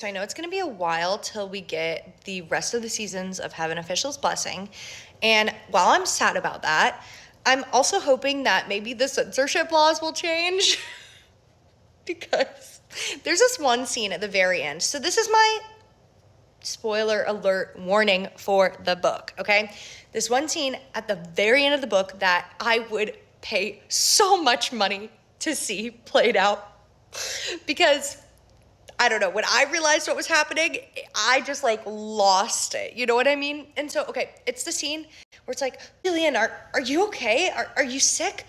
So I know it's going to be a while till we get the rest of the seasons of Have an Official's Blessing. And while I'm sad about that, I'm also hoping that maybe the censorship laws will change because there's this one scene at the very end. So this is my spoiler alert warning for the book, okay? This one scene at the very end of the book that I would pay so much money to see played out because I don't know, when I realized what was happening, I just like lost it. You know what I mean? And so, okay, it's the scene where it's like, Hualian, are you okay? Are you sick?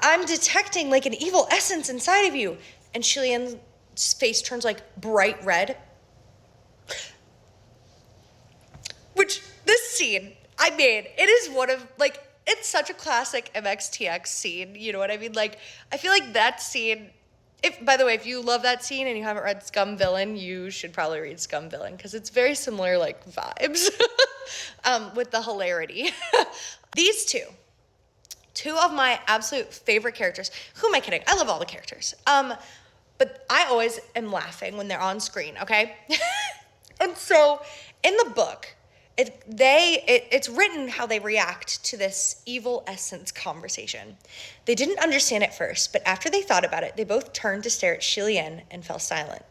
I'm detecting like an evil essence inside of you. And Hualian's face turns like bright red. Which, this scene, I mean, it is one of, like, it's such a classic MXTX scene. You know what I mean? Like, I feel like that scene, by the way, if you love that scene and you haven't read Scum Villain, you should probably read Scum Villain because it's very similar, like, vibes with the hilarity. These two of my absolute favorite characters. Who am I kidding? I love all the characters. But I always am laughing when they're on screen, okay? And so in the book, it's written how they react to this evil essence conversation. They didn't understand at first, but after they thought about it, they both turned to stare at Hualian and fell silent.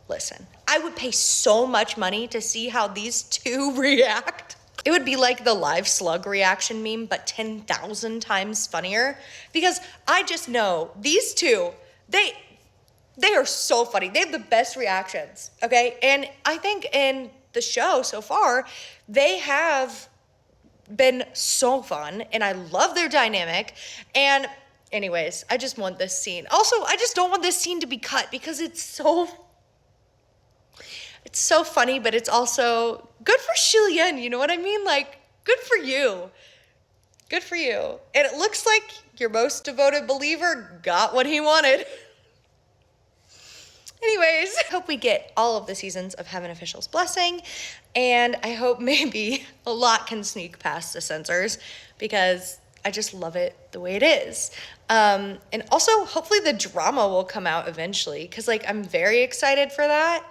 Listen, I would pay so much money to see how these two react. It would be like the live slug reaction meme, but 10,000 times funnier. Because I just know these two, they are so funny. They have the best reactions, okay? And I think in the show so far, they have been so fun, and I love their dynamic. And anyways, I just want this scene. Also, I just don't want this scene to be cut because it's so funny, but it's also good for Hualian, you know what I mean? Like, good for you. Good for you. And it looks like your most devoted believer got what he wanted. Anyways, I hope we get all of the seasons of Have an Official's Blessing, and I hope maybe a lot can sneak past the censors because I just love it the way it is. And also, hopefully the drama will come out eventually because, like, I'm very excited for that,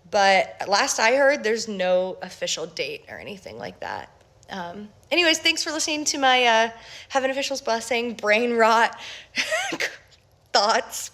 but last I heard, there's no official date or anything like that. Anyways, thanks for listening to my Have an Official's Blessing brain rot thoughts.